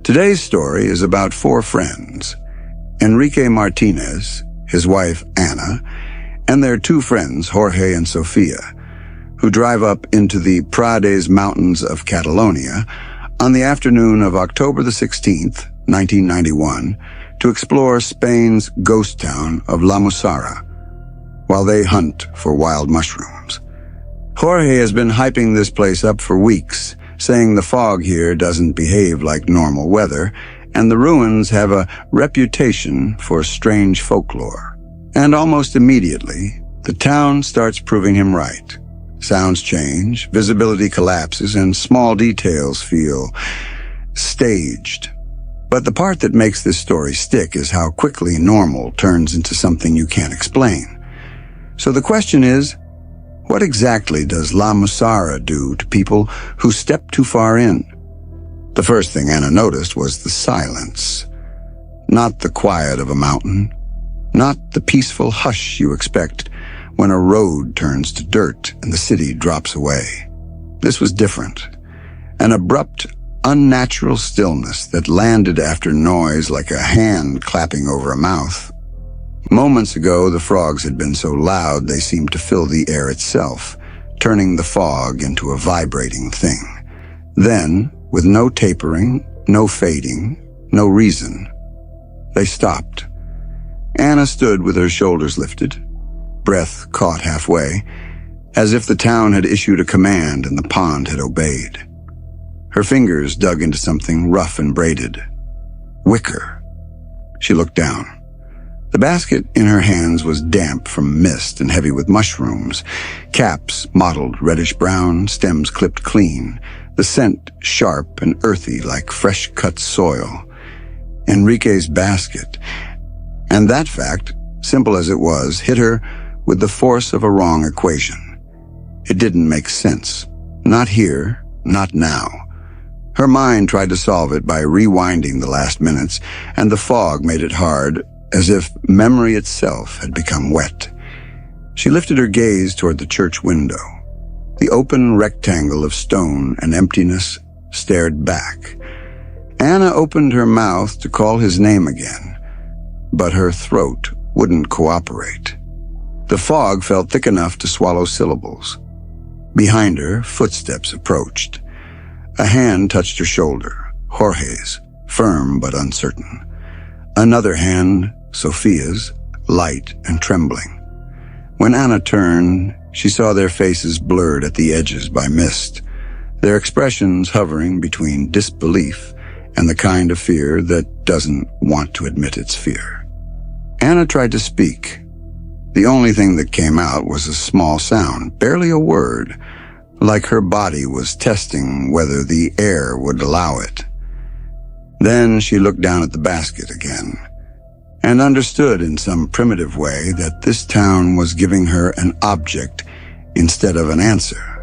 Today's story is about four friends, Enrique Martínez, his wife Ana, and their two friends, Jorge and Sofia, who drive up into the Prades Mountains of Catalonia on the afternoon of October the 16th, 1991, to explore Spain's ghost town of La Mussara, while they hunt for wild mushrooms. Jorge has been hyping this place up for weeks, saying the fog here doesn't behave like normal weather, and the ruins have a reputation for strange folklore. And almost immediately, the town starts proving him right. Sounds change, visibility collapses, and small details feel staged. But the part that makes this story stick is how quickly normal turns into something you can't explain. So the question is, what exactly does La Mussara do to people who step too far in? The first thing Ana noticed was the silence. Not the quiet of a mountain, not the peaceful hush you expect when a road turns to dirt and the city drops away. This was different. An abrupt, unnatural stillness that landed after noise like a hand clapping over a mouth. Moments ago, the frogs had been so loud they seemed to fill the air itself, turning the fog into a vibrating thing. Then, with no tapering, no fading, no reason, they stopped. Ana stood with her shoulders lifted, breath caught halfway, as if the town had issued a command and the pond had obeyed. Her fingers dug into something rough and braided. Wicker. She looked down. The basket in her hands was damp from mist and heavy with mushrooms, caps mottled reddish-brown, stems clipped clean, the scent sharp and earthy like fresh-cut soil. Enrique's basket. And that fact, simple as it was, hit her with the force of a wrong equation. It didn't make sense. Not here, not now. Her mind tried to solve it by rewinding the last minutes, and the fog made it hard, as if memory itself had become wet. She lifted her gaze toward the church window. The open rectangle of stone and emptiness stared back. Ana opened her mouth to call his name again, but her throat wouldn't cooperate. The fog felt thick enough to swallow syllables. Behind her, footsteps approached. A hand touched her shoulder, Jorge's, firm but uncertain. Another hand, Sofia's, light and trembling. When Ana turned, she saw their faces blurred at the edges by mist, their expressions hovering between disbelief and the kind of fear that doesn't want to admit its fear. Ana tried to speak. The only thing that came out was a small sound, barely a word, like her body was testing whether the air would allow it. Then she looked down at the basket again, and understood in some primitive way that this town was giving her an object instead of an answer.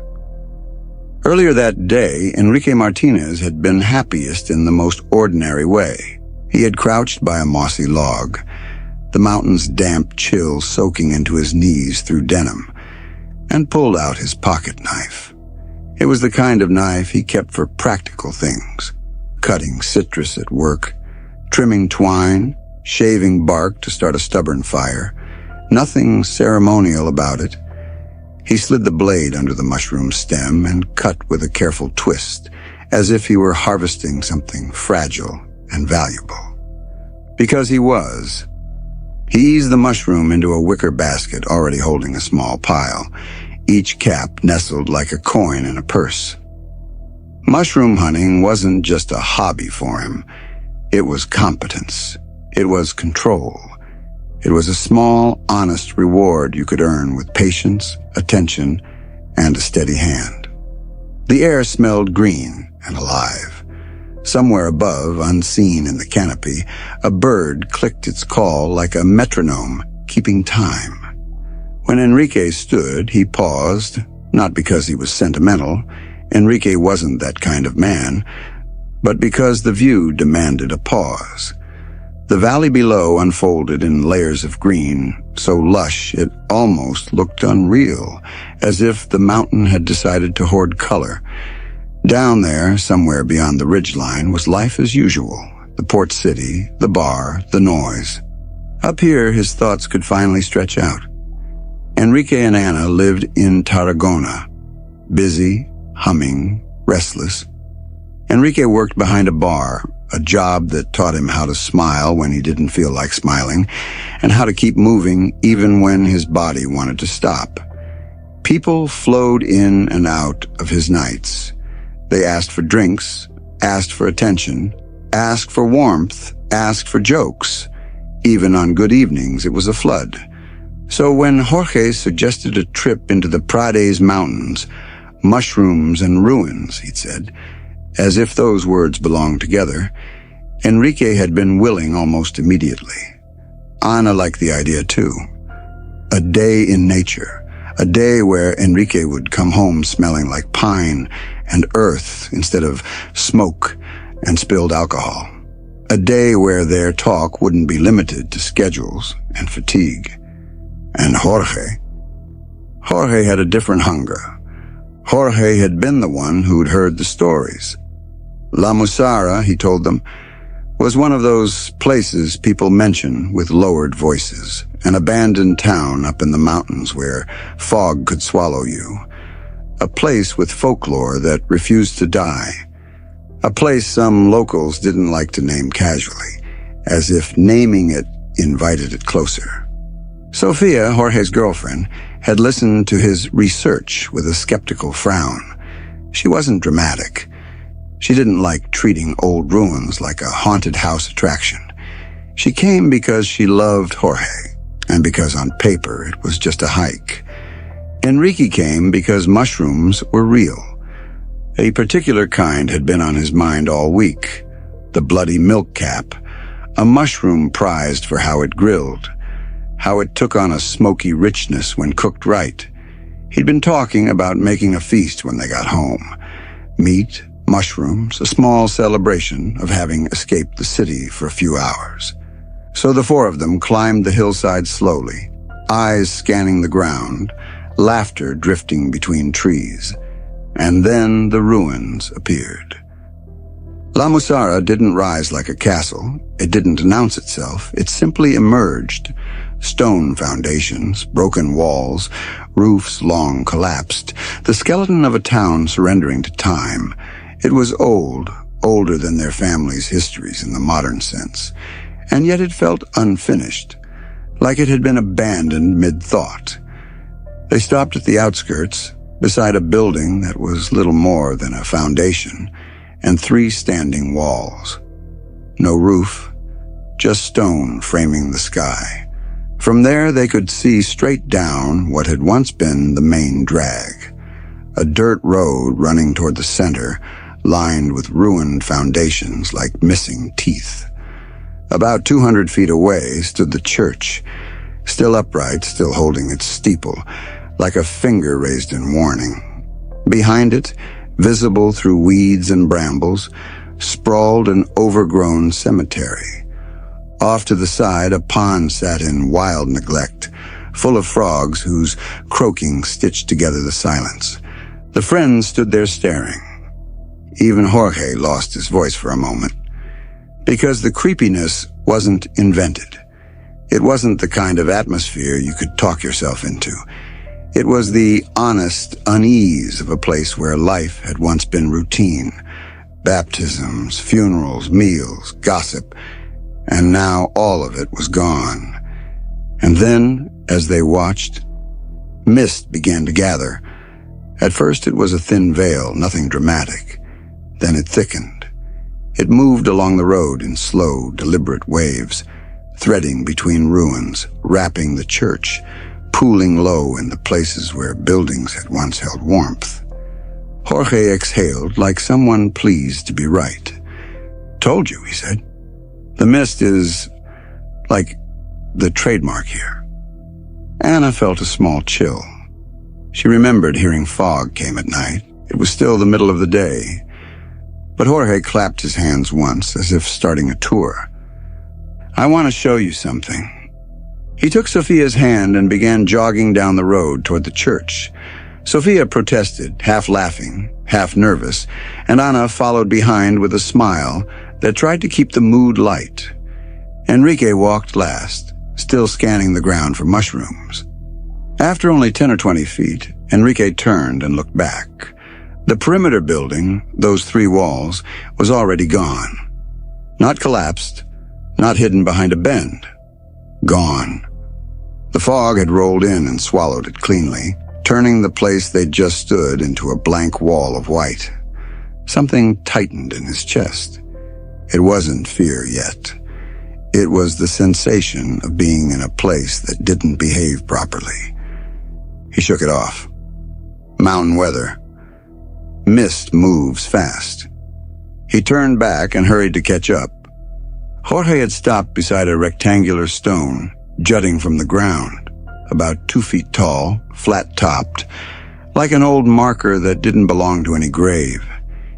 Earlier that day, Enrique Martínez had been happiest in the most ordinary way. He had crouched by a mossy log, the mountain's damp chill soaking into his knees through denim, and pulled out his pocket knife. It was the kind of knife he kept for practical things, cutting citrus at work, trimming twine, shaving bark to start a stubborn fire. Nothing ceremonial about it. He slid the blade under the mushroom stem and cut with a careful twist, as if he were harvesting something fragile and valuable. Because he was. He eased the mushroom into a wicker basket already holding a small pile, each cap nestled like a coin in a purse. Mushroom hunting wasn't just a hobby for him. It was competence. It was control. It was a small, honest reward you could earn with patience, attention, and a steady hand. The air smelled green and alive. Somewhere above, unseen in the canopy, a bird clicked its call like a metronome, keeping time. When Enrique stood, he paused, not because he was sentimental. Enrique wasn't that kind of man, but because the view demanded a pause. The valley below unfolded in layers of green, so lush it almost looked unreal, as if the mountain had decided to hoard color. Down there, somewhere beyond the ridgeline, was life as usual. The port city, the bar, the noise. Up here, his thoughts could finally stretch out. Enrique and Anna lived in Tarragona, busy, humming, restless. Enrique worked behind a bar, a job that taught him how to smile when he didn't feel like smiling, and how to keep moving even when his body wanted to stop. People flowed in and out of his nights. They asked for drinks, asked for attention, asked for warmth, asked for jokes. Even on good evenings, it was a flood. So when Jorge suggested a trip into the Prades Mountains, mushrooms and ruins, he'd said, as if those words belonged together, Enrique had been willing almost immediately. Anna liked the idea too. A day in nature, a day where Enrique would come home smelling like pine and earth instead of smoke and spilled alcohol. A day where their talk wouldn't be limited to schedules and fatigue. And Jorge had a different hunger. Jorge had been the one who'd heard the stories. La Mussara, he told them, was one of those places people mention with lowered voices, an abandoned town up in the mountains where fog could swallow you. A place with folklore that refused to die. A place some locals didn't like to name casually, as if naming it invited it closer. Sophia, Jorge's girlfriend, had listened to his research with a skeptical frown. She wasn't dramatic. She didn't like treating old ruins like a haunted house attraction. She came because she loved Jorge, and because on paper it was just a hike. Enrique came because mushrooms were real. A particular kind had been on his mind all week, the bloody milk cap, a mushroom prized for how it grilled, how it took on a smoky richness when cooked right. He'd been talking about making a feast when they got home. Meat, mushrooms, a small celebration of having escaped the city for a few hours. So the four of them climbed the hillside slowly, eyes scanning the ground, laughter drifting between trees. And then the ruins appeared. La Mussara didn't rise like a castle. It didn't announce itself. It simply emerged. Stone foundations, broken walls, roofs long collapsed, the skeleton of a town surrendering to time. It was old, older than their family's histories in the modern sense, and yet it felt unfinished, like it had been abandoned mid-thought. They stopped at the outskirts, beside a building that was little more than a foundation, and 3 standing walls. No roof, just stone framing the sky. From there they could see straight down what had once been the main drag, a dirt road running toward the center, lined with ruined foundations like missing teeth. About 200 feet away stood the church, still upright, still holding its steeple, like a finger raised in warning. Behind it, visible through weeds and brambles, sprawled an overgrown cemetery. Off to the side, a pond sat in wild neglect, full of frogs whose croaking stitched together the silence. The friends stood there staring. Even Jorge lost his voice for a moment, because the creepiness wasn't invented. It wasn't the kind of atmosphere you could talk yourself into. It was the honest unease of a place where life had once been routine. Baptisms, funerals, meals, gossip, and now all of it was gone. And then, as they watched, mist began to gather. At first it was a thin veil, nothing dramatic. Then it thickened. It moved along the road in slow, deliberate waves, threading between ruins, wrapping the church, pooling low in the places where buildings had once held warmth. Jorge exhaled like someone pleased to be right. "Told you," he said. "The mist is like the trademark here." Anna felt a small chill. She remembered hearing fog came at night. It was still the middle of the day. But Jorge clapped his hands once, as if starting a tour. "I want to show you something." He took Sophia's hand and began jogging down the road toward the church. Sophia protested, half laughing, half nervous, and Ana followed behind with a smile that tried to keep the mood light. Enrique walked last, still scanning the ground for mushrooms. After only 10 or 20 feet, Enrique turned and looked back. The perimeter building, those 3 walls, was already gone. Not collapsed, not hidden behind a bend. Gone. The fog had rolled in and swallowed it cleanly, turning the place they'd just stood into a blank wall of white. Something tightened in his chest. It wasn't fear yet. It was the sensation of being in a place that didn't behave properly. He shook it off. Mountain weather. Mist moves fast. He turned back and hurried to catch up. Jorge had stopped beside a rectangular stone, jutting from the ground, about 2 feet tall, flat-topped, like an old marker that didn't belong to any grave.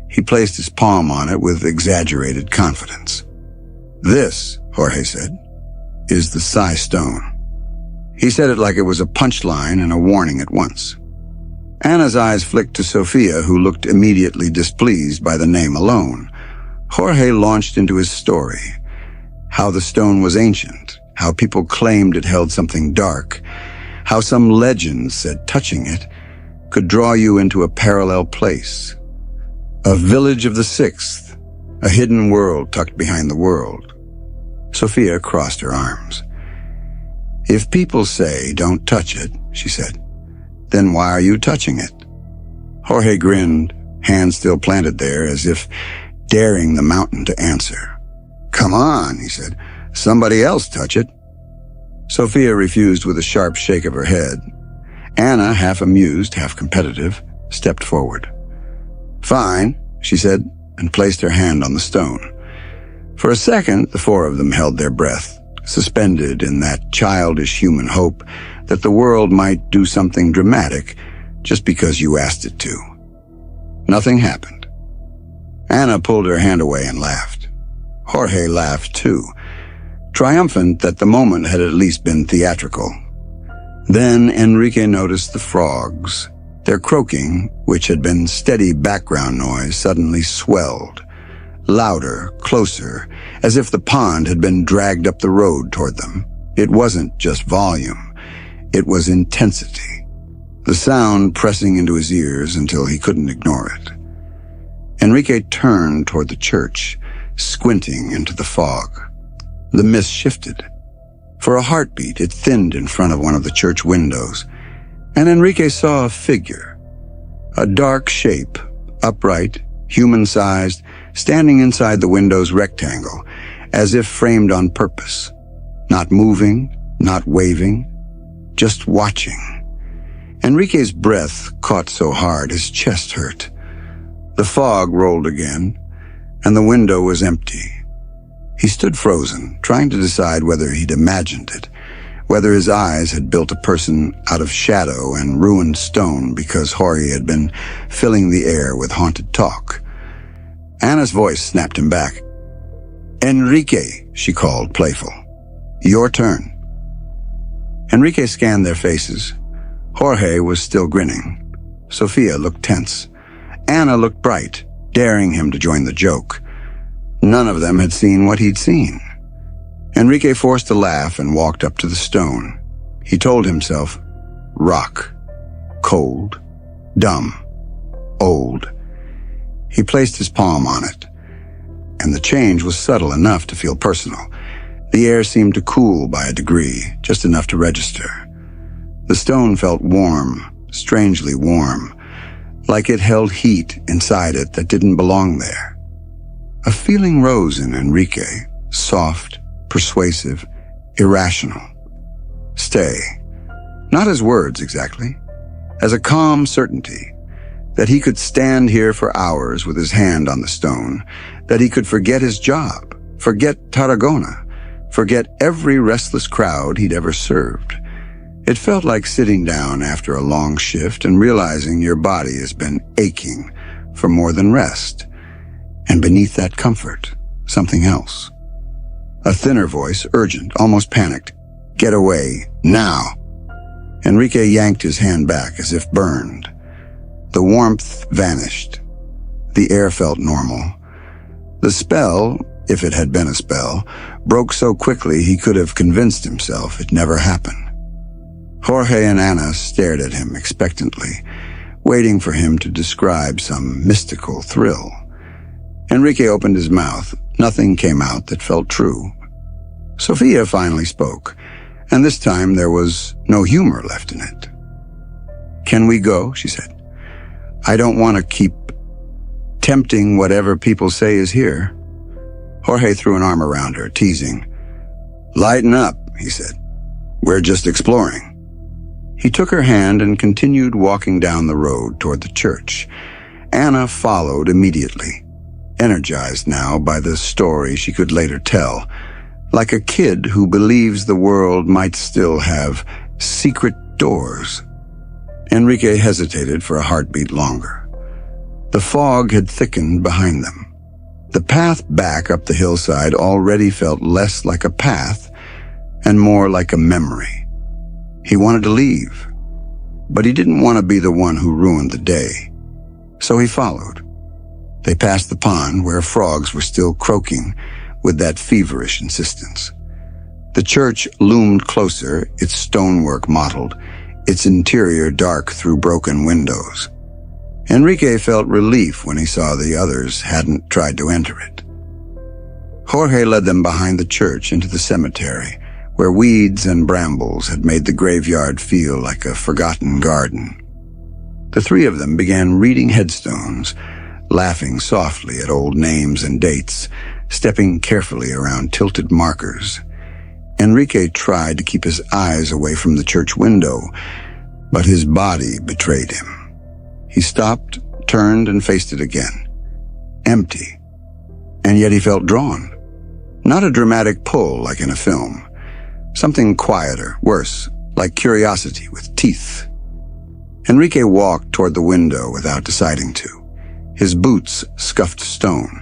He placed his palm on it with exaggerated confidence. "This," Jorge said, "is the Psi Stone." He said it like it was a punchline and a warning at once. Anna's eyes flicked to Sophia, who looked immediately displeased by the name alone. Jorge launched into his story. How the stone was ancient, how people claimed it held something dark, how some legends said touching it could draw you into a parallel place. A village of the sixth, a hidden world tucked behind the world. Sophia crossed her arms. "If people say don't touch it," she said, "then why are you touching it?" Jorge grinned, hand still planted there, as if daring the mountain to answer. "Come on," he said. "Somebody else touch it." Sophia refused with a sharp shake of her head. Anna, half amused, half competitive, stepped forward. "Fine," she said, and placed her hand on the stone. For a second, the 4 of them held their breath, suspended in that childish human hope that the world might do something dramatic just because you asked it to. Nothing happened. Anna pulled her hand away and laughed. Jorge laughed too, triumphant that the moment had at least been theatrical. Then Enrique noticed the frogs. Their croaking, which had been steady background noise, suddenly swelled. Louder, closer, as if the pond had been dragged up the road toward them. It wasn't just volume. It was intensity. The sound pressing into his ears until he couldn't ignore it. Enrique turned toward the church, squinting into the fog. The mist shifted. For a heartbeat, it thinned in front of one of the church windows, and Enrique saw a figure. A dark shape, upright, human-sized, standing inside the window's rectangle, as if framed on purpose. Not moving, not waving, just watching. Enrique's breath caught so hard his chest hurt. The fog rolled again, and the window was empty. He stood frozen, trying to decide whether he'd imagined it, whether his eyes had built a person out of shadow and ruined stone because Jorge had been filling the air with haunted talk. Anna's voice snapped him back. "Enrique," she called, playful. "Your turn." Enrique scanned their faces. Jorge was still grinning. Sophia looked tense. Anna looked bright, daring him to join the joke. None of them had seen what he'd seen. Enrique forced a laugh and walked up to the stone. He told himself, rock, cold, dumb, old. He placed his palm on it, and the change was subtle enough to feel personal. The air seemed to cool by a degree, just enough to register. The stone felt warm, strangely warm, like it held heat inside it that didn't belong there. A feeling rose in Enrique, soft, persuasive, irrational. Stay. Not as words exactly, as a calm certainty that he could stand here for hours with his hand on the stone, that he could forget his job, forget Tarragona, forget every restless crowd he'd ever served. It felt like sitting down after a long shift and realizing your body has been aching for more than rest. And beneath that comfort, something else. A thinner voice, urgent, almost panicked. "Get away, now." Enrique yanked his hand back as if burned. The warmth vanished. The air felt normal. The spell, if it had been a spell, broke so quickly he could have convinced himself it never happened. Jorge and Ana stared at him expectantly, waiting for him to describe some mystical thrill. Enrique opened his mouth. Nothing came out that felt true. Sophia finally spoke, and this time there was no humor left in it. "Can we go?" she said. "I don't want to keep tempting whatever people say is here." Jorge threw an arm around her, teasing. "Lighten up," he said. "We're just exploring." He took her hand and continued walking down the road toward the church. Ana followed immediately, energized now by the story she could later tell, like a kid who believes the world might still have secret doors. Enrique hesitated for a heartbeat longer. The fog had thickened behind them. The path back up the hillside already felt less like a path and more like a memory. He wanted to leave, but he didn't want to be the one who ruined the day. So he followed. They passed the pond where frogs were still croaking with that feverish insistence. The church loomed closer, its stonework mottled, its interior dark through broken windows. Enrique felt relief when he saw the others hadn't tried to enter it. Jorge led them behind the church into the cemetery, where weeds and brambles had made the graveyard feel like a forgotten garden. The three of them began reading headstones, laughing softly at old names and dates, stepping carefully around tilted markers. Enrique tried to keep his eyes away from the church window, but his body betrayed him. He stopped, turned, and faced it again. Empty. And yet he felt drawn. Not a dramatic pull like in a film. Something quieter, worse, like curiosity with teeth. Enrique walked toward the window without deciding to. His boots scuffed stone.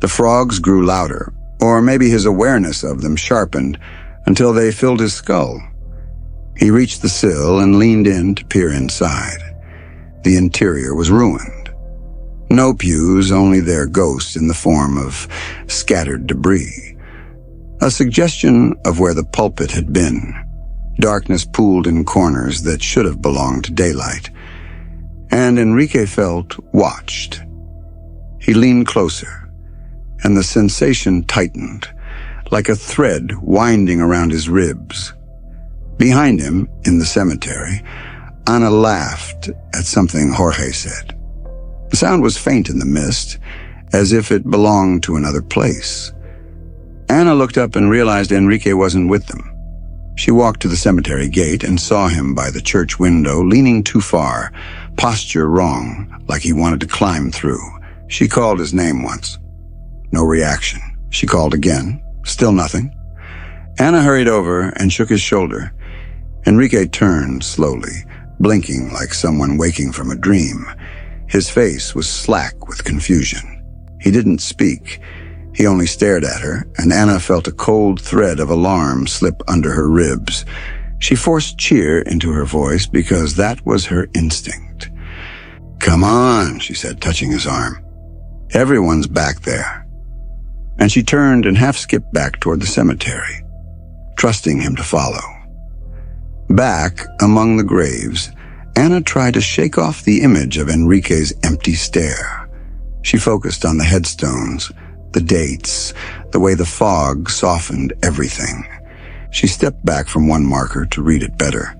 The frogs grew louder, or maybe his awareness of them sharpened until they filled his skull. He reached the sill and leaned in to peer inside. The interior was ruined. No pews, only their ghost in the form of scattered debris. A suggestion of where the pulpit had been. Darkness pooled in corners that should have belonged to daylight. And Enrique felt watched. He leaned closer, and the sensation tightened, like a thread winding around his ribs. Behind him, in the cemetery, Ana laughed at something Jorge said. The sound was faint in the mist, as if it belonged to another place. Ana looked up and realized Enrique wasn't with them. She walked to the cemetery gate and saw him by the church window, leaning too far, posture wrong, like he wanted to climb through. She called his name once. No reaction. She called again. Still nothing. Ana hurried over and shook his shoulder. Enrique turned slowly, blinking like someone waking from a dream. His face was slack with confusion. He didn't speak. He only stared at her, and Ana felt a cold thread of alarm slip under her ribs. She forced cheer into her voice because that was her instinct. "Come on," she said, touching his arm. "Everyone's back there." And she turned and half-skipped back toward the cemetery, trusting him to follow. Back among the graves, Ana tried to shake off the image of Enrique's empty stare. She focused on the headstones, the dates, the way the fog softened everything. She stepped back from one marker to read it better,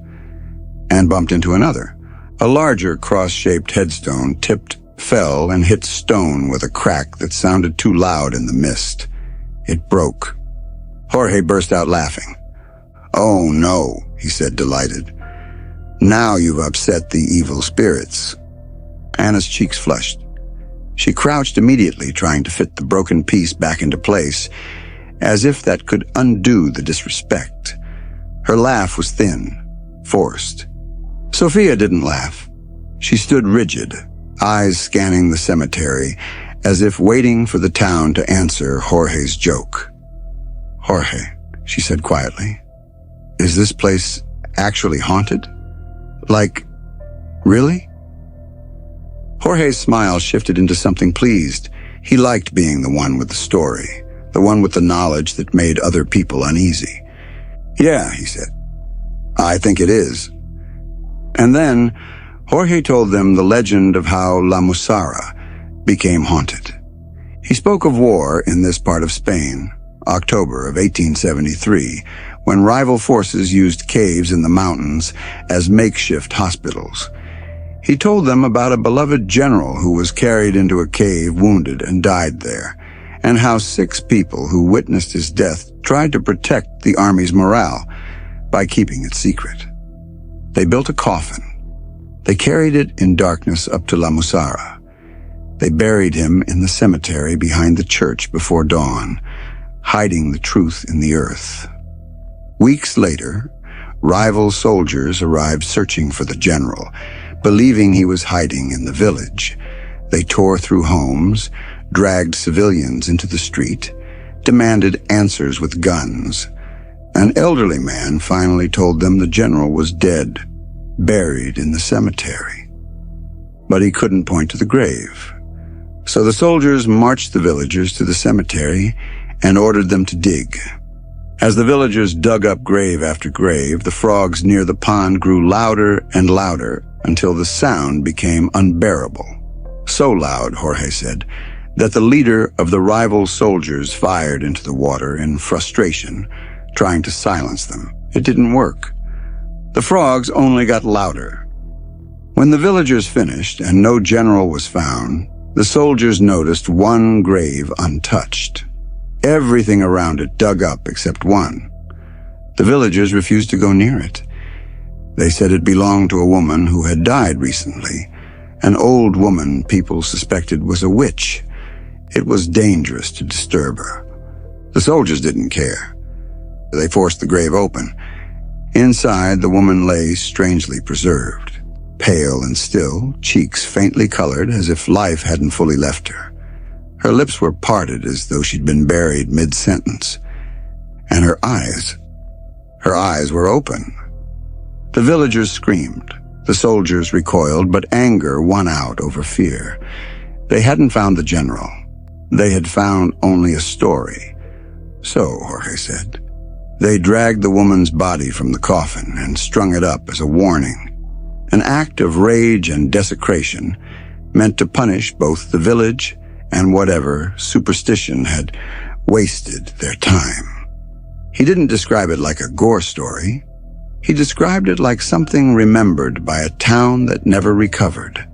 and bumped into another. A larger cross-shaped headstone tipped, fell, and hit stone with a crack that sounded too loud in the mist. It broke. Jorge burst out laughing. "Oh no," he said, delighted. "Now you've upset the evil spirits." Ana's cheeks flushed. She crouched immediately, trying to fit the broken piece back into place, as if that could undo the disrespect. Her laugh was thin, forced. Sophia didn't laugh. She stood rigid, eyes scanning the cemetery, as if waiting for the town to answer Jorge's joke. "Jorge," she said quietly, "is this place actually haunted? Like, really?" Jorge's smile shifted into something pleased. He liked being the one with the story, the one with the knowledge that made other people uneasy. "Yeah," he said. "I think it is." And then Jorge told them the legend of how La Mussara became haunted. He spoke of war in this part of Spain, October of 1873, when rival forces used caves in the mountains as makeshift hospitals. He told them about a beloved general who was carried into a cave wounded and died there, and how 6 people who witnessed his death tried to protect the army's morale by keeping it secret. They built a coffin. They carried it in darkness up to La Mussara. They buried him in the cemetery behind the church before dawn, hiding the truth in the earth. Weeks later, rival soldiers arrived searching for the general, believing he was hiding in the village. They tore through homes, dragged civilians into the street, demanded answers with guns. An elderly man finally told them the general was dead, buried in the cemetery. But he couldn't point to the grave. So the soldiers marched the villagers to the cemetery and ordered them to dig. As the villagers dug up grave after grave, the frogs near the pond grew louder and louder until the sound became unbearable. So loud, Jorge said, that the leader of the rival soldiers fired into the water in frustration, trying to silence them. It didn't work. The frogs only got louder. When the villagers finished and no general was found, the soldiers noticed one grave untouched. Everything around it dug up except one. The villagers refused to go near it. They said it belonged to a woman who had died recently, an old woman people suspected was a witch. It was dangerous to disturb her. The soldiers didn't care. They forced the grave open. Inside, the woman lay strangely preserved, pale and still, cheeks faintly colored as if life hadn't fully left her. Her lips were parted as though she'd been buried mid-sentence. And her eyes were open. The villagers screamed. The soldiers recoiled, but anger won out over fear. They hadn't found the general. They had found only a story. So, Jorge said, they dragged the woman's body from the coffin and strung it up as a warning. An act of rage and desecration meant to punish both the village and whatever superstition had wasted their time. He didn't describe it like a gore story. He described it like something remembered by a town that never recovered.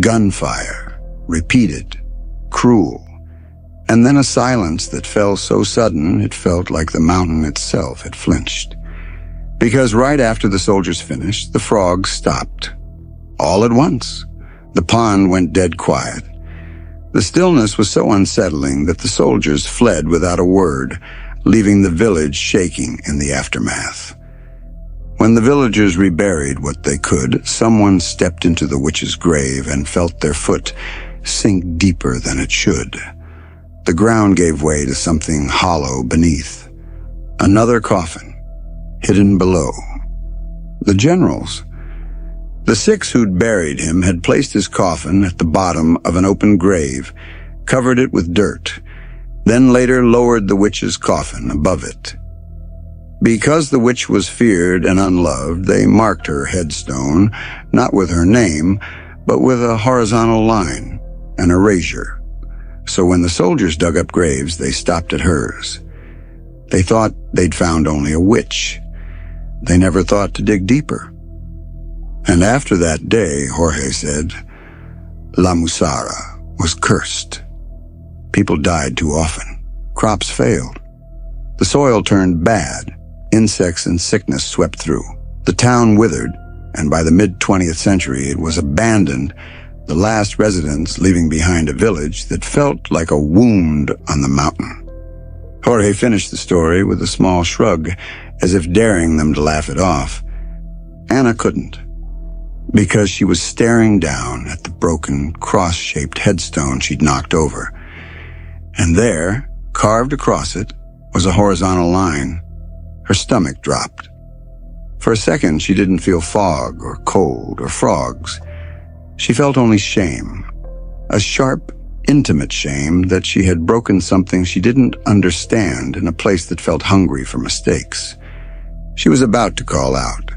Gunfire, repeated, cruel, and then a silence that fell so sudden it felt like the mountain itself had flinched. Because right after the soldiers finished, the frogs stopped. All at once, the pond went dead quiet. The stillness was so unsettling that the soldiers fled without a word, leaving the village shaking in the aftermath. When the villagers reburied what they could, someone stepped into the witch's grave and felt their foot sink deeper than it should. The ground gave way to something hollow beneath. Another coffin, hidden below. The general's. The 6 who'd buried him had placed his coffin at the bottom of an open grave, covered it with dirt, then later lowered the witch's coffin above it. Because the witch was feared and unloved, they marked her headstone, not with her name, but with a horizontal line, an erasure. So when the soldiers dug up graves, they stopped at hers. They thought they'd found only a witch. They never thought to dig deeper. And after that day, Jorge said, La Mussara was cursed. People died too often. Crops failed. The soil turned bad. Insects and sickness swept through. The town withered, and by the mid-20th century it was abandoned, the last residents leaving behind a village that felt like a wound on the mountain. Jorge finished the story with a small shrug, as if daring them to laugh it off. Anna couldn't, because she was staring down at the broken, cross-shaped headstone she'd knocked over. And there, carved across it, was a horizontal line. Her stomach dropped. For a second, she didn't feel fog or cold or frogs. She felt only shame, a sharp, intimate shame that she had broken something she didn't understand in a place that felt hungry for mistakes. She was about to call out,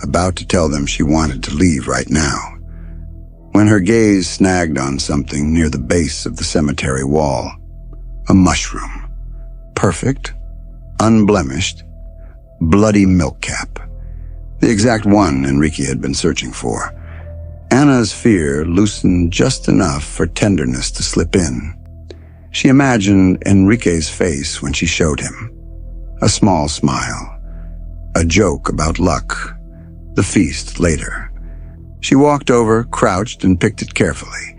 about to tell them she wanted to leave right now, when her gaze snagged on something near the base of the cemetery wall. A mushroom. Perfect, unblemished, bloody milk cap. The exact one Enrique had been searching for. Anna's fear loosened just enough for tenderness to slip in. She imagined Enrique's face when she showed him. A small smile. A joke about luck. The feast later. She walked over, crouched, and picked it carefully.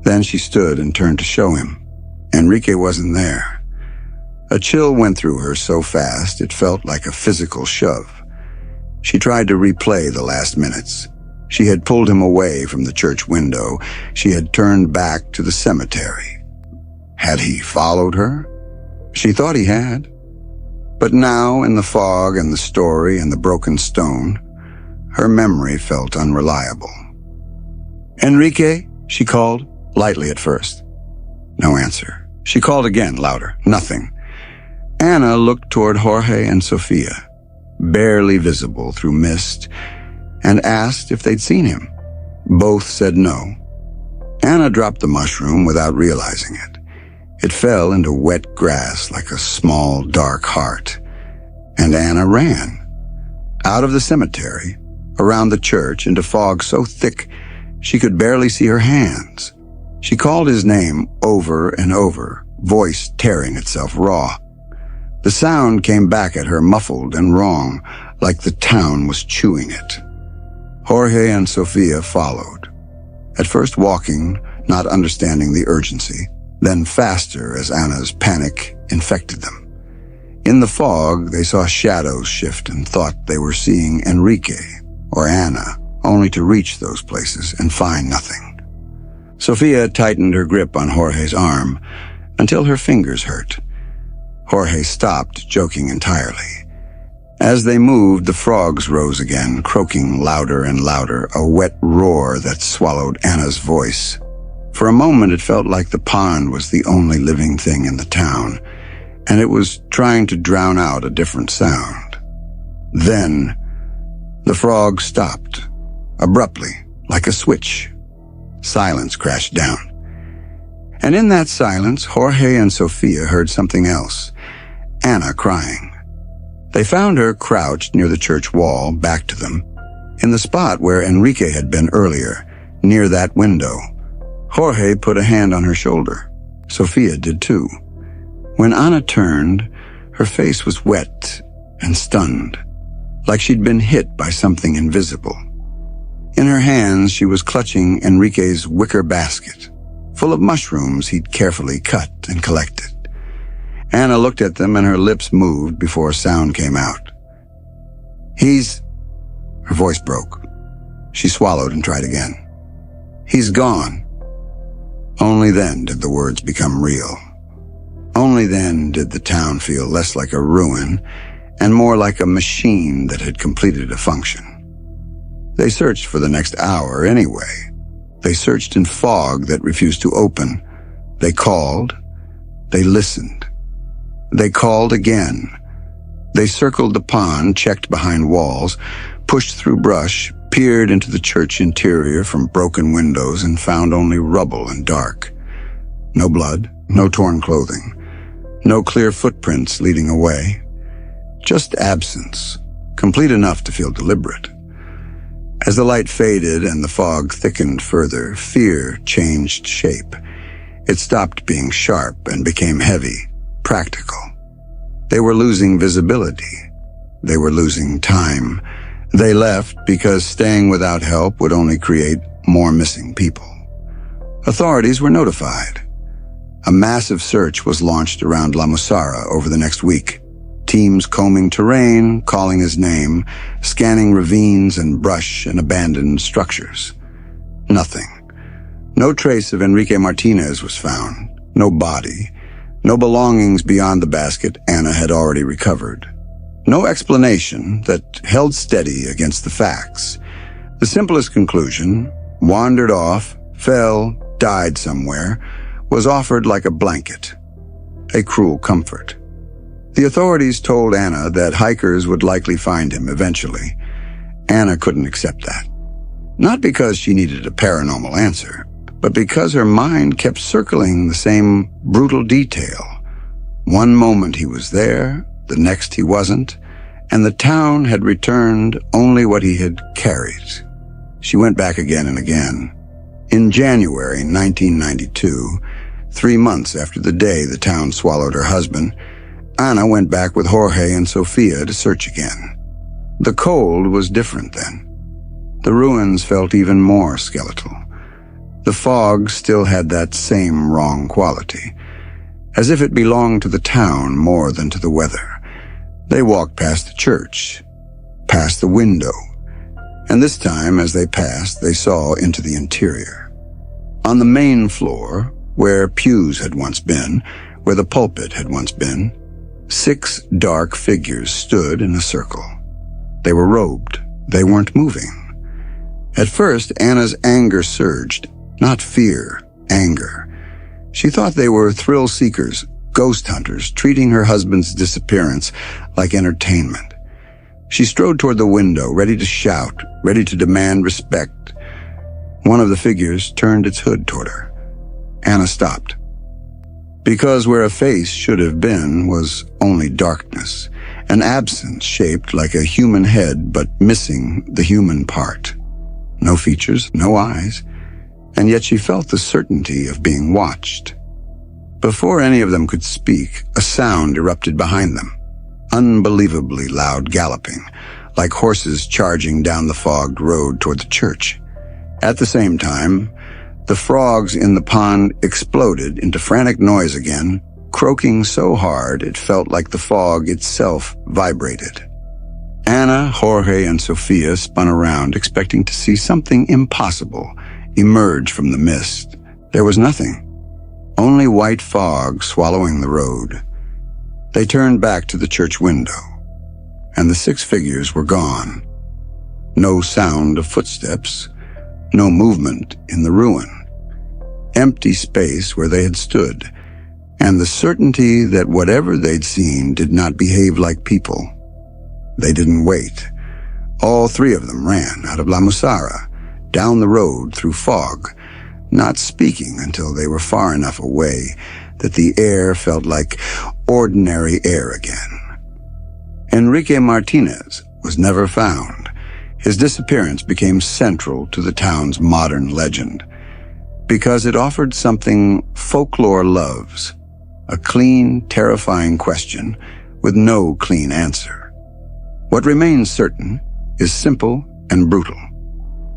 Then she stood and turned to show him. Enrique wasn't there. A chill went through her so fast it felt like a physical shove. She tried to replay the last minutes. She had pulled him away from the church window. She had turned back to the cemetery. Had he followed her? She thought he had. But now, in the fog and the story and the broken stone, her memory felt unreliable. "Enrique?" she called, lightly at first. No answer. She called again, louder. Nothing. Anna looked toward Jorge and Sofia, barely visible through mist, and asked if they'd seen him. Both said no. Anna dropped the mushroom without realizing it. It fell into wet grass like a small, dark heart. And Anna ran. Out of the cemetery, around the church, into fog so thick she could barely see her hands. She called his name over and over, voice tearing itself raw. The sound came back at her muffled and wrong, like the town was chewing it. Jorge and Sofia followed, at first walking, not understanding the urgency, then faster as Anna's panic infected them. In the fog, they saw shadows shift and thought they were seeing Enrique or Anna, only to reach those places and find nothing. Sofia tightened her grip on Jorge's arm until her fingers hurt. Jorge stopped, joking entirely. As they moved, the frogs rose again, croaking louder and louder, a wet roar that swallowed Anna's voice. For a moment, it felt like the pond was the only living thing in the town, and it was trying to drown out a different sound. Then, the frogs stopped, abruptly, like a switch. Silence crashed down. And in that silence, Jorge and Sofia heard something else. Anna crying. They found her crouched near the church wall, back to them, in the spot where Enrique had been earlier, near that window. Jorge put a hand on her shoulder. Sofia did too. When Anna turned, her face was wet and stunned, like she'd been hit by something invisible. In her hands, she was clutching Enrique's wicker basket, full of mushrooms he'd carefully cut and collected. Anna looked at them and her lips moved before a sound came out. Her voice broke. She swallowed and tried again. "He's gone." Only then did the words become real. Only then did the town feel less like a ruin and more like a machine that had completed a function. They searched for the next hour anyway. They searched in fog that refused to open. They called. They listened. They called again. They circled the pond, checked behind walls, pushed through brush, peered into the church interior from broken windows and found only rubble and dark. No blood, no torn clothing, no clear footprints leading away. Just absence, complete enough to feel deliberate. As the light faded and the fog thickened further, fear changed shape. It stopped being sharp and became heavy, practical. They were losing visibility. They were losing time. They left because staying without help would only create more missing people. Authorities were notified. A massive search was launched around La Mussara over the next week. Teams combing terrain, calling his name, scanning ravines and brush and abandoned structures. Nothing. No trace of Enrique Martínez was found. No body. No belongings beyond the basket Anna had already recovered. No explanation that held steady against the facts. The simplest conclusion, wandered off, fell, died somewhere, was offered like a blanket, a cruel comfort. The authorities told Anna that hikers would likely find him eventually. Anna couldn't accept that. Not because she needed a paranormal answer, but because her mind kept circling the same brutal detail. One moment he was there, the next he wasn't, and the town had returned only what he had carried. She went back again and again. In January 1992, 3 months after the day the town swallowed her husband, Anna went back with Jorge and Sofia to search again. The cold was different then. The ruins felt even more skeletal. The fog still had that same wrong quality, as if it belonged to the town more than to the weather. They walked past the church, past the window, and this time, as they passed, they saw into the interior. On the main floor, where pews had once been, where the pulpit had once been, 6 dark figures stood in a circle. They were robed. They weren't moving. At first, Anna's anger surged. Not fear, anger. She thought they were thrill-seekers, ghost hunters, treating her husband's disappearance like entertainment. She strode toward the window, ready to shout, ready to demand respect. One of the figures turned its hood toward her. Anna stopped. Because where a face should have been was only darkness, an absence shaped like a human head but missing the human part. No features, no eyes, and yet she felt the certainty of being watched. Before any of them could speak, a sound erupted behind them, unbelievably loud galloping, like horses charging down the fogged road toward the church. At the same time, the frogs in the pond exploded into frantic noise again, croaking so hard it felt like the fog itself vibrated. Anna, Jorge, and Sofia spun around, expecting to see something impossible emerge from the mist. There was nothing. Only white fog swallowing the road. They turned back to the church window, and the 6 figures were gone. No sound of footsteps, no movement in the ruin. Empty space where they had stood, and the certainty that whatever they'd seen did not behave like people. They didn't wait. All 3 of them ran out of La Mussara, down the road through fog, not speaking until they were far enough away that the air felt like ordinary air again. Enrique Martínez was never found. His disappearance became central to the town's modern legend, because it offered something folklore loves, a clean, terrifying question with no clean answer. What remains certain is simple and brutal.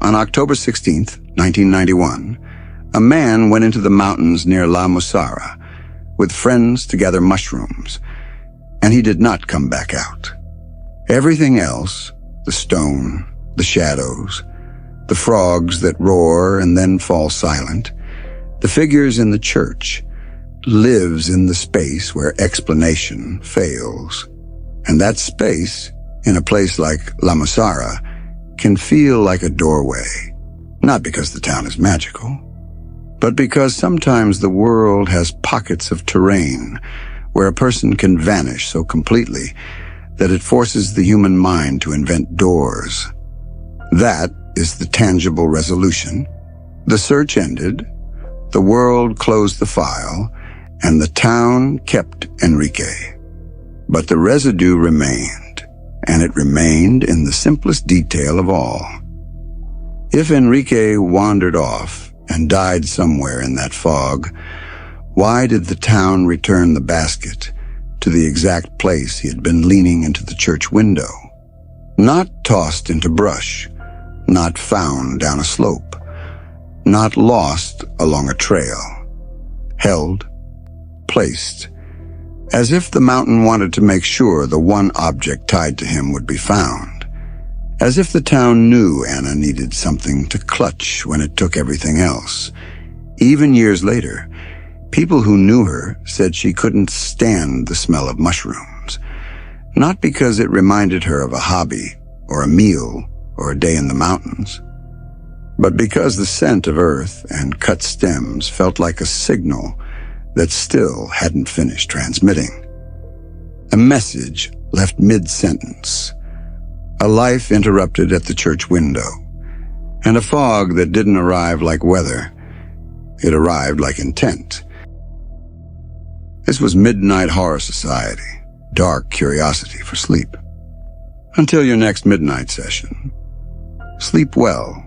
On October 16th, 1991, a man went into the mountains near La Mussara with friends to gather mushrooms, and he did not come back out. Everything else, the stone, the shadows, the frogs that roar and then fall silent, the figures in the church, lives in the space where explanation fails. And that space, in a place like La Mussara, can feel like a doorway, not because the town is magical, but because sometimes the world has pockets of terrain where a person can vanish so completely that it forces the human mind to invent doors. That is the tangible resolution. The search ended, the world closed the file, and the town kept Enrique. But the residue remained, and it remained in the simplest detail of all. If Enrique wandered off and died somewhere in that fog, why did the town return the basket to the exact place he had been leaning into the church window? Not tossed into brush, not found down a slope, not lost along a trail. Held, placed, as if the mountain wanted to make sure the one object tied to him would be found. As if the town knew Anna needed something to clutch when it took everything else. Even years later, people who knew her said she couldn't stand the smell of mushrooms. Not because it reminded her of a hobby, or a meal, or a day in the mountains, but because the scent of earth and cut stems felt like a signal that still hadn't finished transmitting. A message left mid-sentence, a life interrupted at the church window, and a fog that didn't arrive like weather. It arrived like intent. This was Midnight Horror Society, dark curiosity for sleep. Until your next midnight session, sleep well.